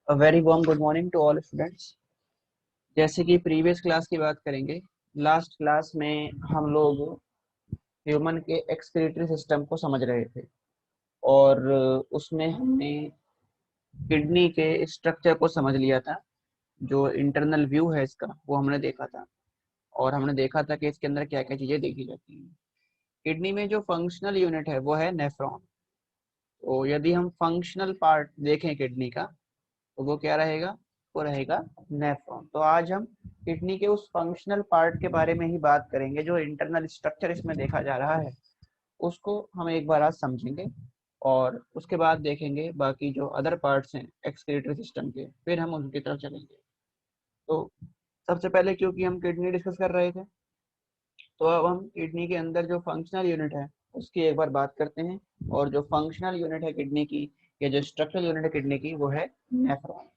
A very warm good morning to all students. जैसे कि previous class की बात करेंगे, लास्ट क्लास में हम लोग ह्यूमन के एक्सक्रीटरी सिस्टम को समझ रहे थे और उसमें हमने किडनी के स्ट्रक्चर को समझ लिया था। जो इंटरनल व्यू है इसका वो हमने देखा था और हमने देखा था कि इसके अंदर क्या क्या चीज़ें देखी जाती हैं। किडनी में जो फंक्शनल यूनिट है वो है नेफ्रॉन। तो यदि हम फंक्शनल पार्ट देखें किडनी का तो वो क्या रहेगा, वो रहेगा नेफ्रॉन। तो आज हम किडनी के उस फंक्शनल पार्ट के बारे में ही बात करेंगे, जो इंटरनल स्ट्रक्चर इसमें देखा जा रहा है उसको हम एक बार आज समझेंगे और उसके बाद देखेंगे बाकी जो अदर पार्ट्स हैं एक्सक्रीटरी सिस्टम के, फिर हम उनकी तरफ चलेंगे। तो सबसे पहले क्योंकि हम किडनी डिस्कस कर रहे थे तो अब हम किडनी के अंदर जो फंक्शनल यूनिट है उसकी एक बार बात करते हैं। और जो फंक्शनल यूनिट है किडनी की या जो स्ट्रक्चरल यूनिट है किडनी की वो है नेफ्रॉन।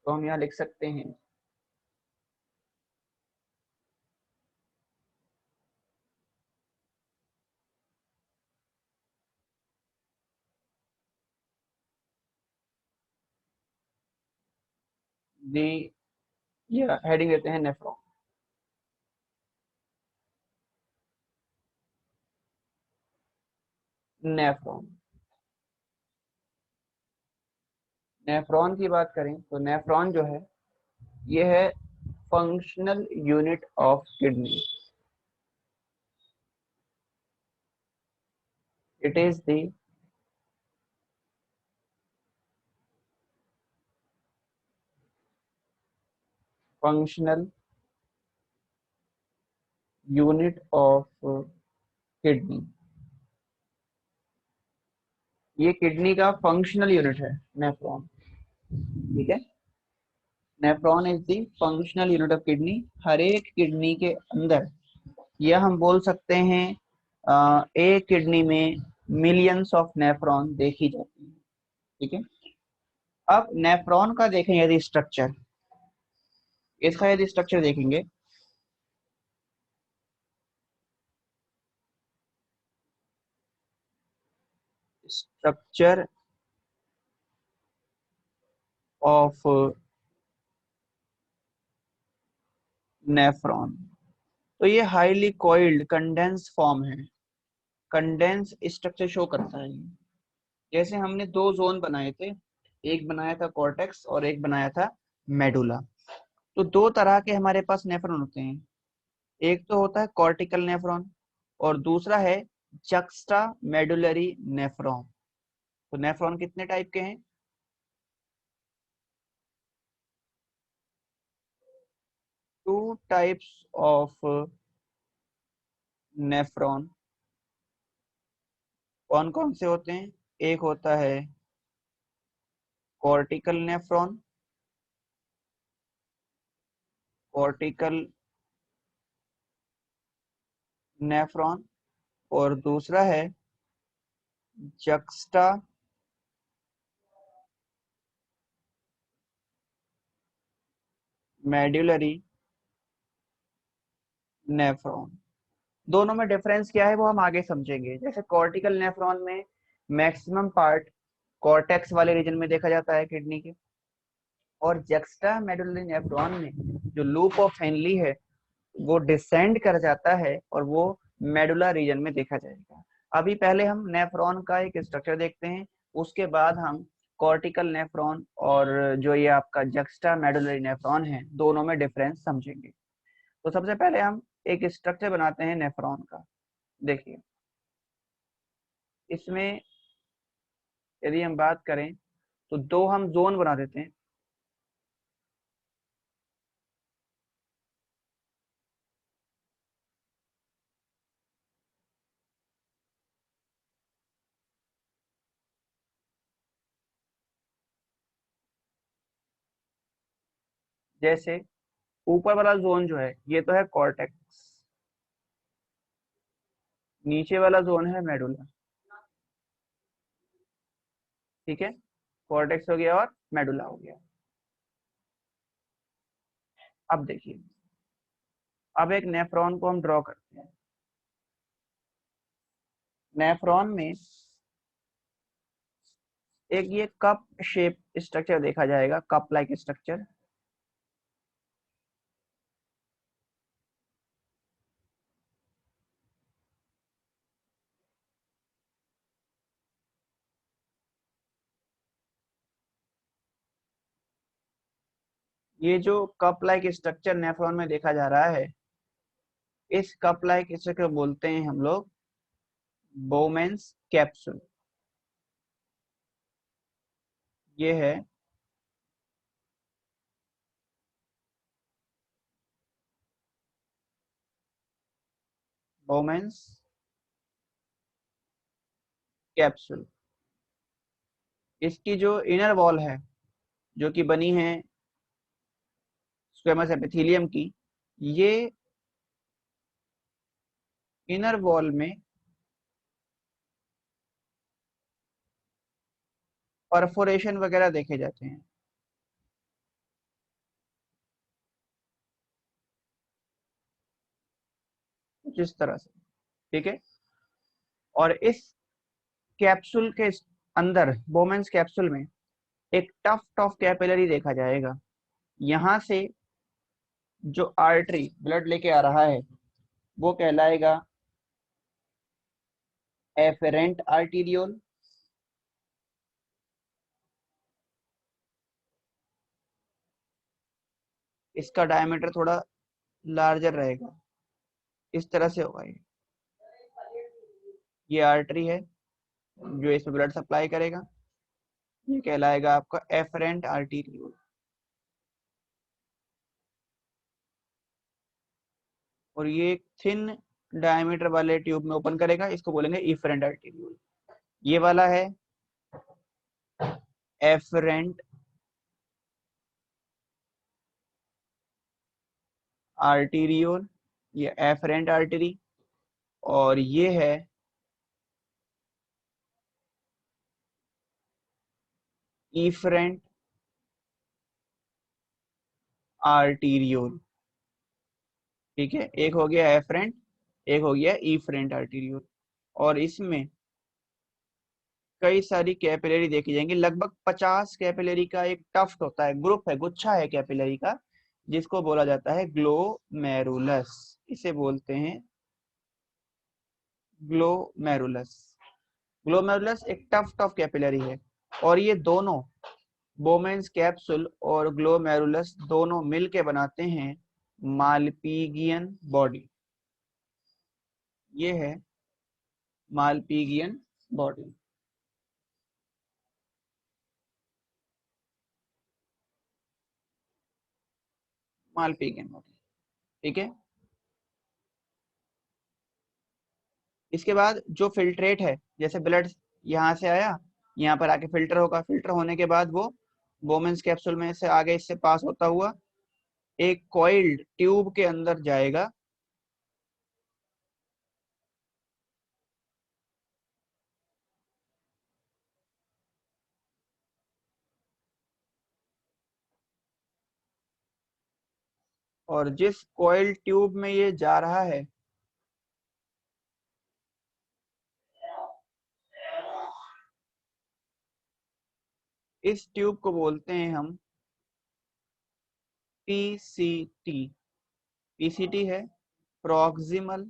तो हम यहाँ लिख सकते हैं दी, या हेडिंग देते हैं नेफ्रॉन। नेफ्रॉन नेफ्रॉन की बात करें तो नेफ्रॉन जो है ये है functional unit of kidney. It is the functional unit of kidney. ये किडनी का फंक्शनल यूनिट है नेफ्रॉन। ठीक है, nephron is the functional unit of kidney. हर एक किडनी के अंदर, यह हम बोल सकते हैं, एक किडनी में मिलियंस ऑफ नेफ्रॉन देखी जाती है। ठीक है, अब नेफ्रॉन का देखें यदि स्ट्रक्चर, इसका यदि स्ट्रक्चर देखेंगे स्ट्रक्चर ऑफ नेफ्रॉन, तो ये हाईली कॉइल्ड कंडेंस फॉर्म है। कंडेंस स्ट्रक्चर शो करता है। जैसे हमने दो जोन बनाए थे, एक बनाया था कॉर्टेक्स और एक बनाया था मेडुला। तो दो तरह के हमारे पास नेफ्रॉन होते हैं, एक तो होता है कॉर्टिकल नेफ्रॉन और दूसरा है जक्स्टा मेडुलरी नेफ्रॉन। तो नेफ्रॉन कितने टाइप के हैं? Two types of nephron. कौन कौन से होते हैं? एक होता है कॉर्टिकल नेफ्रॉन, कॉर्टिकल नेफ्रॉन, और दूसरा है जक्स्टा मेडुलरी नेफ्रॉन। दोनों में डिफरेंस क्या है वो हम आगे समझेंगे। जैसे कॉर्टिकल नेफ्रॉन में मैक्सिमम पार्ट कॉर्टेक्स वाले रीजन में देखा जाता है किडनी के, और जक्स्टा मेडुलरी नेफ्रॉन में जो लूप ऑफ हेनली है वो डिसेंड कर जाता है और वो मेडुला रीजन में देखा जाएगा। अभी पहले हम नेफ्रॉन का एक स्ट्रक्चर देखते हैं, उसके बाद हम कॉर्टिकल नेफ्रॉन और जो ये आपका जक्स्टा मेडुलरी नेफ्रॉन है दोनों में डिफरेंस समझेंगे। तो सबसे पहले हम एक स्ट्रक्चर बनाते हैं नेफ्रॉन का। देखिए, इसमें यदि हम बात करें तो दो हम जोन बना देते हैं। जैसे ऊपर वाला जोन जो है ये तो है कॉर्टेक्स, नीचे वाला जोन है मेडुला। ठीक है, कॉर्टेक्स हो गया और मेडुला हो गया। अब देखिए, अब एक नेफ्रॉन को हम ड्रॉ करते हैं। नेफ्रॉन में एक ये कप शेप स्ट्रक्चर देखा जाएगा, कप लाइक स्ट्रक्चर। ये जो कप लाइक स्ट्रक्चर नेफ्रॉन में देखा जा रहा है, इस कप लाइक स्ट्रक्चर बोलते हैं हम लोग बोमेन्स कैप्सूल। ये है बोमेन्स कैप्सूल। इसकी जो इनर वॉल है, जो कि बनी है स्क्वेमस एपिथेलियम की, ये इनर वॉल में परफोरेशन वगैरह देखे जाते हैं, कुछ इस तरह से। ठीक है। और इस कैप्सूल के अंदर, बोमेन्स कैप्सूल में, एक टफ्ट ऑफ कैपिलरी देखा जाएगा। यहाँ से जो आर्टरी ब्लड लेके आ रहा है वो कहलाएगा एफेरेंट आर्टीरियोल। इसका डायमीटर थोड़ा लार्जर रहेगा, इस तरह से होगा। ये आर्टरी है जो इसमें ब्लड सप्लाई करेगा, ये कहलाएगा आपका एफरेंट आर्टीरियोल। और ये एक थिन डायमीटर वाले ट्यूब में ओपन करेगा, इसको बोलेंगे इफरेंट आर्टीरियोल। ये वाला है एफरेंट आर्टीरियोल, ये एफरेंट आर्टरी। और ये है इफरेंट आर्टीरियोल। ठीक है, एक हो गया एफरेंट, एक हो गया इफरेंट आर्टीरियोल। और इसमें कई सारी कैपिलरी देखी जाएंगी, लगभग 50 कैपिलरी का एक टफ्ट होता है, ग्रुप है, गुच्छा है कैपिलरी का, जिसको बोला जाता है ग्लोमेरुलस। इसे बोलते हैं ग्लोमेरुलस। ग्लोमेरुलस एक टफ्ट ऑफ कैपिलरी है। और ये दोनों, बोमेन्स कैप्सूल और ग्लोमेरुलस, दोनों मिलके बनाते हैं मालपीगियन बॉडी। ये है मालपीगियन बॉडी। Malpighian body. ठीक है। इसके बाद जो फिल्ट्रेट है, जैसे ब्लड यहाँ से आया, यहाँ पर आके फिल्टर होगा, फिल्टर होने के बाद वो बोमेन्स कैप्सूल में से आगे इससे पास होता हुआ एक कॉइल्ड ट्यूब के अंदर जाएगा। और जिस कॉइल्ड ट्यूब में ये जा रहा है, इस ट्यूब को बोलते हैं हम पीसीटी। पीसीटी है प्रॉक्सिमल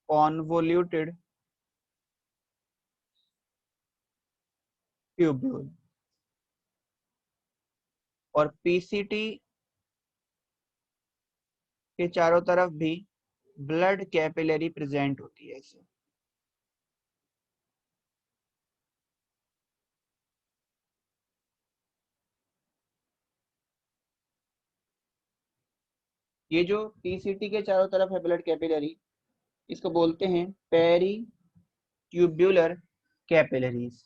कॉन्वोल्यूटेड ट्यूब्यूल। और पीसीटी के चारों तरफ भी ब्लड कैपिलरी प्रेजेंट होती है इसे। ये जो पीसीटी के चारों तरफ है ब्लड कैपिलरी, इसको बोलते हैं peritubular capillaries.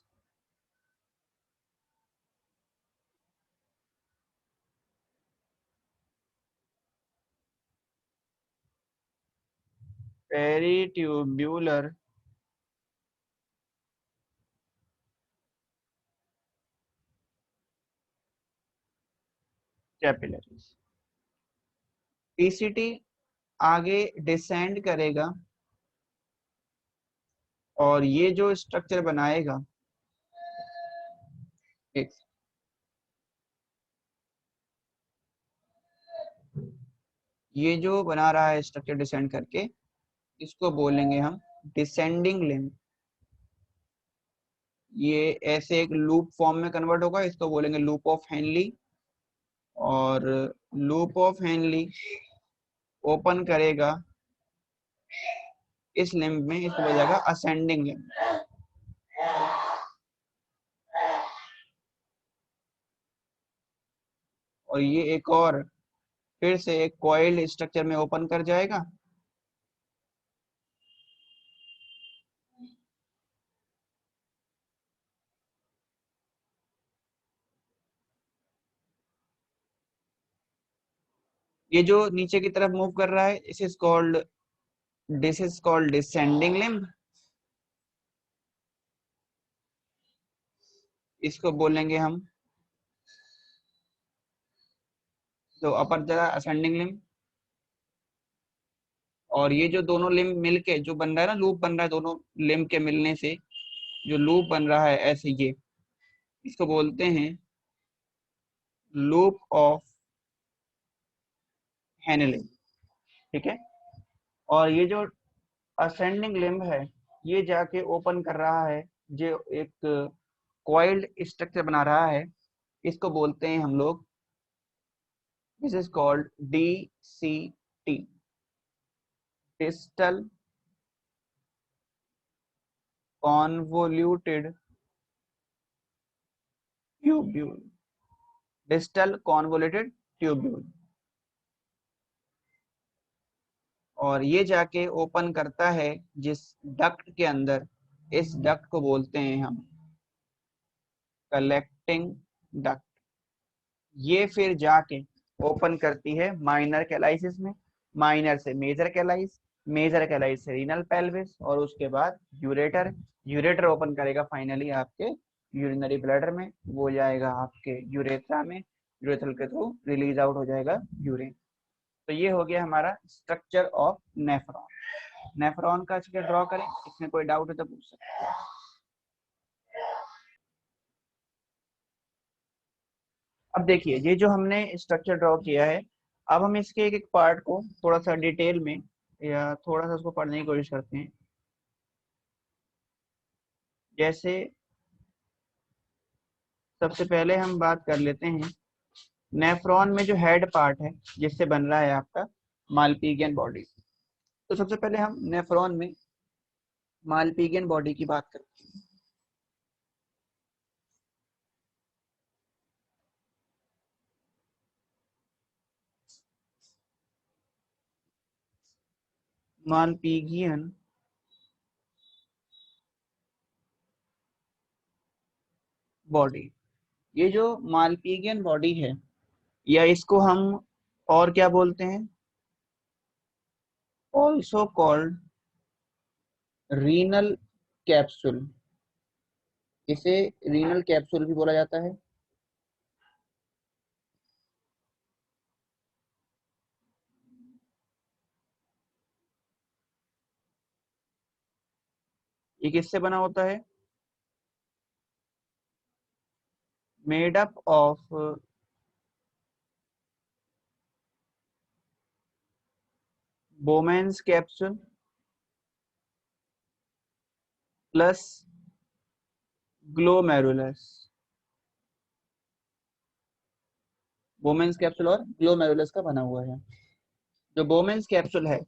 Peritubular capillaries. PCT आगे डिसेंड करेगा और ये जो स्ट्रक्चर बनाएगा, एक ये जो बना रहा है स्ट्रक्चर डिसेंड करके, इसको बोलेंगे हम डिसेंडिंग लिम्ब। ये ऐसे एक लूप फॉर्म में कन्वर्ट होगा, इसको बोलेंगे लूप ऑफ हेनली। और लूप ऑफ हेनली ओपन करेगा इस लिम्ब में, इसको बोला जाएगा असेंडिंग लिम्ब। और ये एक और फिर से एक कॉइल्ड स्ट्रक्चर में ओपन कर जाएगा। ये जो नीचे की तरफ मूव कर रहा है, this is called descending limb. इसको बोलेंगे हम तो अपर जरा असेंडिंग लिम्ब। और ये जो दोनों लिम्ब मिलके जो बन रहा है ना, लूप बन रहा है दोनों लिम्ब के मिलने से जो लूप बन रहा है ऐसे, ये इसको बोलते हैं लूप ऑफ हेनले। ठीक है। और ये जो असेंडिंग लिम्ब है, ये जाके ओपन कर रहा है, जो एक कॉइल्ड स्ट्रक्चर बना रहा है, इसको बोलते हैं हम लोग, this is called DCT, distal convoluted tubule. Distal convoluted tubule. और ये जाके ओपन करता है जिस डक्ट के अंदर, इस डक्ट को बोलते हैं हम कलेक्टिंग डक्ट। ये फिर जाके ओपन करती है माइनर कैलाइसिस में, माइनर से मेजर कैलाइस, मेजर कैलाइस से रीनल पेल्विस, और उसके बाद यूरेटर। यूरेटर ओपन करेगा फाइनली आपके यूरिनरी ब्लैडर में, वो जाएगा आपके यूरेथ्रा में, यूरेथ्रल के थ्रू रिलीज आउट हो जाएगा यूरिन। तो ये हो गया हमारा स्ट्रक्चर ऑफ नेफ्रॉन। नेफ्रॉन का चित्र ड्रॉ करें, इसमें कोई डाउट है तो पूछ सकते हैं। अब देखिए, ये जो हमने स्ट्रक्चर ड्रॉ किया है, अब हम इसके एक एक पार्ट को थोड़ा सा डिटेल में या थोड़ा सा उसको पढ़ने की कोशिश करते हैं। जैसे सबसे पहले हम बात कर लेते हैं नेफ्रॉन में जो हेड पार्ट है जिससे बन रहा है आपका मालपीगियन बॉडी। तो सबसे पहले हम नेफ्रॉन में मालपीगियन बॉडी की बात करते हैं। मालपीगियन बॉडी, ये जो मालपीगियन बॉडी है, या इसको हम और क्या बोलते हैं, ऑल्सो कॉल्ड रीनल कैप्सूल। इसे रीनल कैप्सूल भी बोला जाता है। ये किससे बना होता है, made up of Bowman's capsule plus glomerulus. Bowman's capsule और ग्लोमेरुलस का बना हुआ है। जो बोमेन्स कैप्सूल है,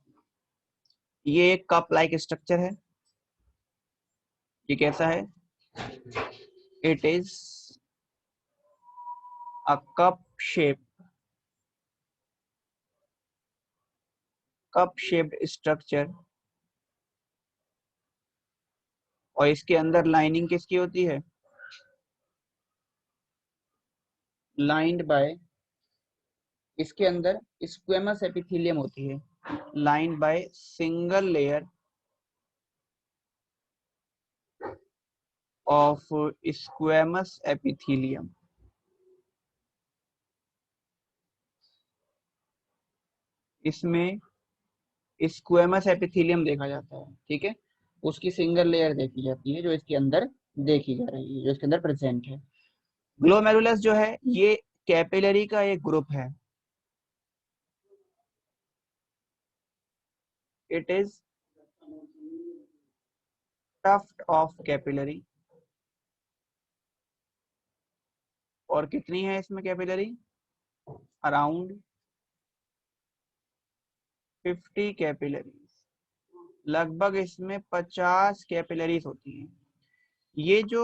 ये एक कप लाइक स्ट्रक्चर है। ये कैसा है, it is a cup shaped structure. और इसके अंदर लाइनिंग किसकी होती है, लाइंड बाय, इसके अंदर स्क्वेमस एपिथेलियम होती है, lined by single layer of squamous epithelium. इसमें स्क्वेमस एपिथेलियम देखा जाता है। ठीक है। उसकी सिंगल लेयर देखी जाती है जो इसके अंदर देखी जा रही है, जो इसके अंदर प्रेजेंट है। ग्लोमेरुलस जो है ये कैपिलरी का एक ग्रुप है। It is tuft of capillary. और कितनी है इसमें कैपिलरी? अराउंड 50 कैपिलरीज, लगभग इसमें 50 कैपिलरीज होती हैं। ये जो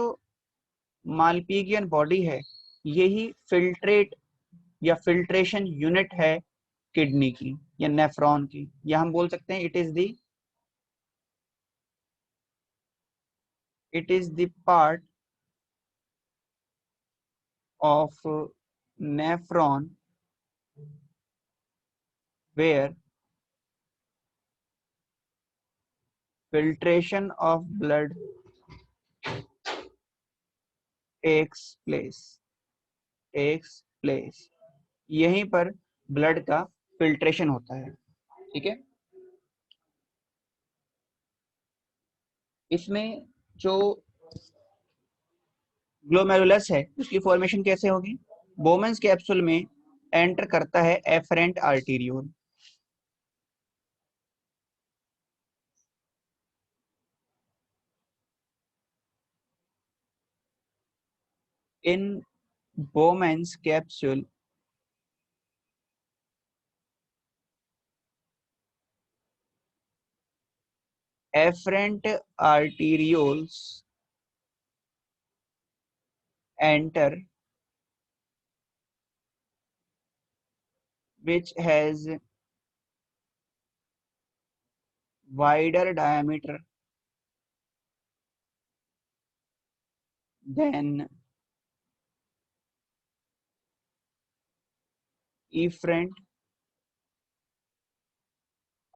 मालपीगियन बॉडी है यही फिल्ट्रेट या फिल्ट्रेशन यूनिट है किडनी की या नेफ्रॉन की, या हम बोल सकते हैं it is the part of nephron where filtration of blood takes place। यहीं पर ब्लड का फिल्ट्रेशन होता है। ठीक है, इसमें जो ग्लोमेरुलस है उसकी फॉर्मेशन कैसे होगी? बोमेंस कैप्सूल में एंटर करता है afferent arteriole. In Bowman's capsule efferent arterioles enter, which has wider diameter than efferent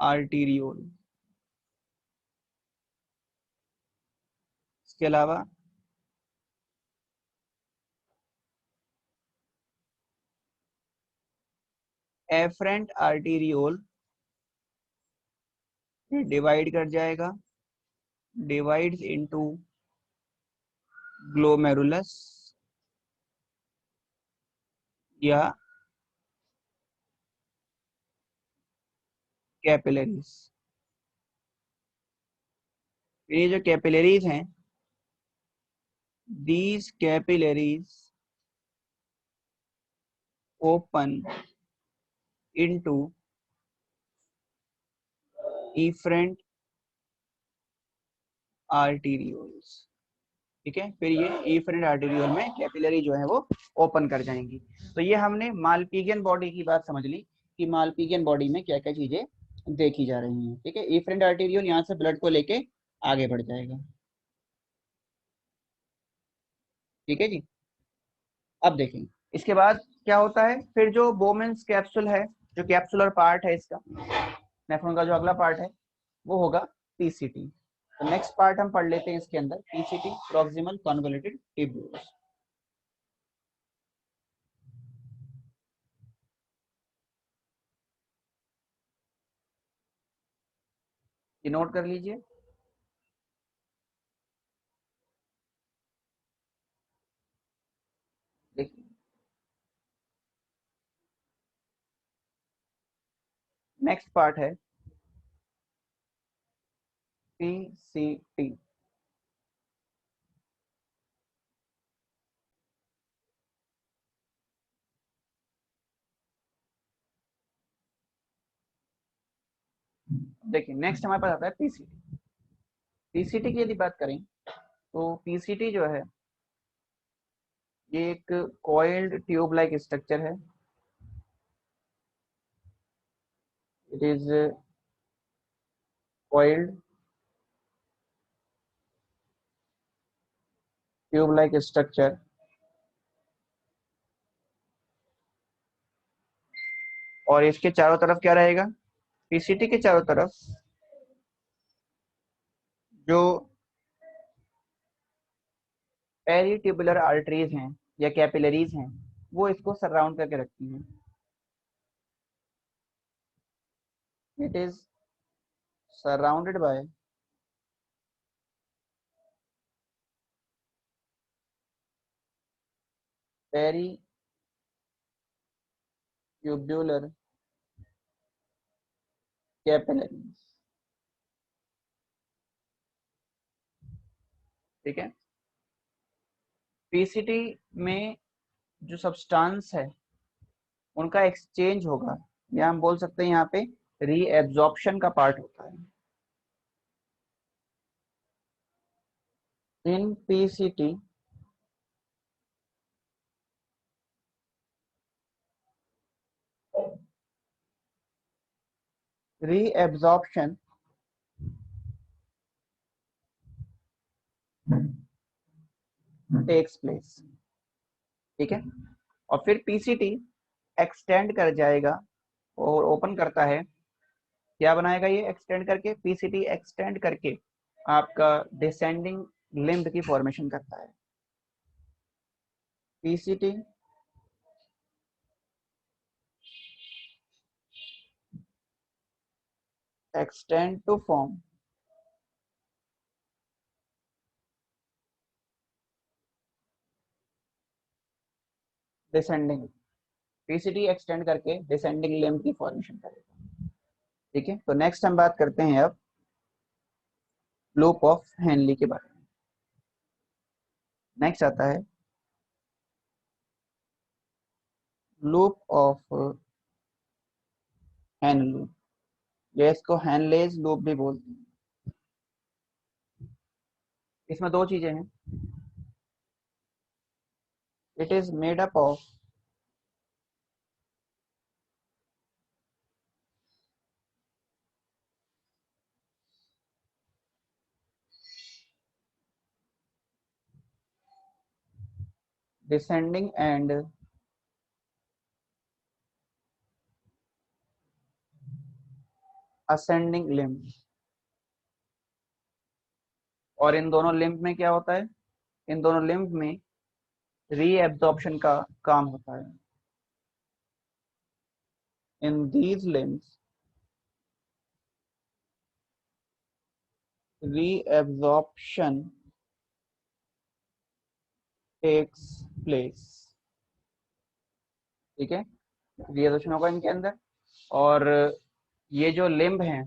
arteriole। इसके अलावा efferent arteriole डिवाइड कर जाएगा, डिवाइड्स इनटू ग्लोमेरुलस या कैपिलरीज। ये जो कैपिलरीज हैं, these capillaries open into efferent arterioles। ठीक है, फिर ये efferent arteriole में कैपिलरी जो है वो ओपन कर जाएंगी। तो ये हमने मालपीगियन बॉडी की बात समझ ली कि मालपीगियन बॉडी में क्या क्या चीजें देखी जा रही हैं। ठीक है, efferent arteriole यहाँ से ब्लड को लेके आगे बढ़ जाएगा। ठीक है जी, अब देखेंगे इसके बाद क्या होता है। फिर जो बोमेंस कैप्सूल है, जो कैप्सुलर पार्ट है इसका, नेफ्रॉन का जो अगला पार्ट है वो होगा पीसीटी। तो नेक्स्ट पार्ट हम पढ़ लेते हैं इसके अंदर, पीसीटी प्रॉक्सिमल कन्वोल्यूटेड ट्यूब्यूल्स। ये नोट कर लीजिए। देखिए नेक्स्ट पार्ट है पीसीटी। देखिए नेक्स्ट हमारे पास आता है पीसीटी। पीसीटी की यदि बात करें तो पीसीटी जो है ये एक कॉइल्ड ट्यूब लाइक स्ट्रक्चर है। It is coiled tube like structure और इसके चारों तरफ क्या रहेगा? पीसीटी के चारों तरफ जो पेरिट्यूबुलर आर्टरीज हैं या कैपिलरीज हैं वो इसको सराउंड करके रखती हैं। It is surrounded by peritubular capillaries. ठीक है, पीसीटी में जो सब्सटेंस है उनका एक्सचेंज होगा, या हम बोल सकते हैं यहाँ पे रीएब्जॉर्प्शन का पार्ट होता है। इन पीसीटी रीएब्जॉर्प्शन टेक्स प्लेस। ठीक है, और फिर पीसीटी एक्सटेंड कर जाएगा और ओपन करता है। क्या बनाएगा ये एक्सटेंड करके? पीसीटी एक्सटेंड करके आपका डिसेंडिंग लिम्ब की फॉर्मेशन करता है। PCT extend to form descending, PCT extend करके डिसेंडिंग लिम्ब की फॉर्मेशन करेगा। ठीक है, तो नेक्स्ट हम बात करते हैं अब लूप ऑफ हेनली के बारे में। नेक्स्ट आता है लूप ऑफ हेनली, या इसको हेनलेज लूप भी बोलते हैं। इसमें दो चीजें हैं, it is made up of descending and ascending limb. और इन दोनों लिम्ब में क्या होता है? इन दोनों लिम्ब में रीएब्जॉर्प्शन का काम होता है। In these limbs reabsorption takes place। ठीक है, reabsorption होगा इनके अंदर, और ये जो लिम्ब है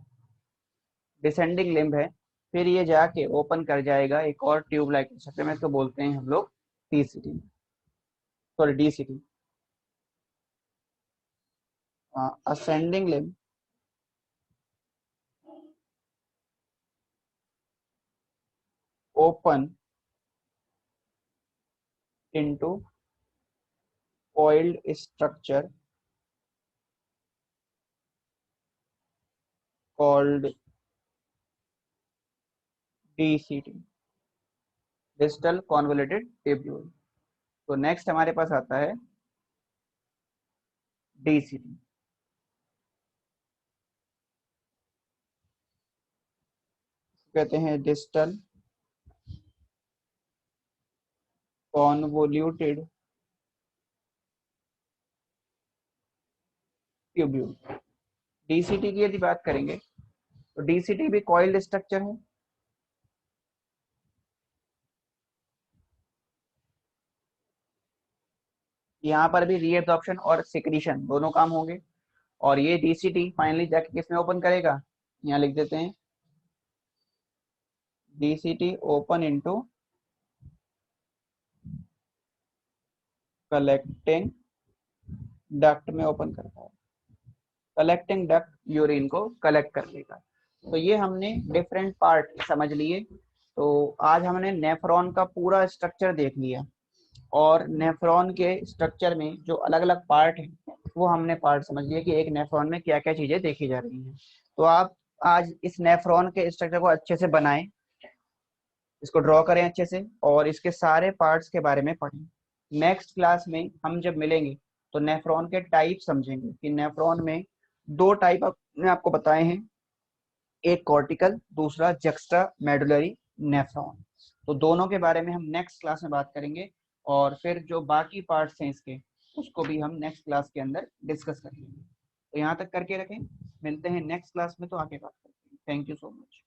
डिसेंडिंग लिम्ब है, फिर ये जाके ओपन कर जाएगा एक और ट्यूब लाइक स्ट्रक्चर में, इसको बोलते हैं हम लोग TCT, sorry DCT. Ascending limb open into coiled structure called DCT, distal convoluted tubule. तो नेक्स्ट हमारे पास आता है डीसीटी। कहते हैं डिस्टल कॉन्वोल्यूटेड ट्यूब्यूल। डीसीटी की यदि बात करेंगे तो डीसीटी भी कॉइल्ड स्ट्रक्चर है। यहाँ पर भी रीएब्जॉर्प्शन और सिक्रीशन दोनों काम होंगे, और ये डीसीटी फाइनली जाके किसमें ओपन करेगा? यहाँ लिख देते हैं DCT open into collecting duct में ओपन करता है। कलेक्टिंग डक्ट यूरिन को कलेक्ट कर लेगा। तो ये हमने डिफरेंट पार्ट समझ लिए। तो आज हमने नेफ्रॉन का पूरा स्ट्रक्चर देख लिया, और नेफ्रॉन के स्ट्रक्चर में जो अलग अलग पार्ट हैं वो हमने पार्ट समझ लिया कि एक नेफ्रॉन में क्या क्या चीजें देखी जा रही हैं। तो आप आज इस नेफ्रॉन के स्ट्रक्चर को अच्छे से बनाएं, इसको ड्रॉ करें अच्छे से, और इसके सारे पार्ट्स के बारे में पढ़ें। नेक्स्ट क्लास में हम जब मिलेंगे तो नेफ्रॉन के टाइप समझेंगे कि नेफ्रॉन में दो टाइप ने आपको बताए हैं, एक कॉर्टिकल, दूसरा जक्स्ट्रा मेडुलरी नेफ्रॉन। तो दोनों के बारे में हम नेक्स्ट क्लास में बात करेंगे, और फिर जो बाकी पार्ट्स हैं इसके उसको भी हम नेक्स्ट क्लास के अंदर डिस्कस करेंगे। तो यहाँ तक करके रखें, मिलते हैं नेक्स्ट क्लास में, तो आगे बात करते हैं। Thank you so much.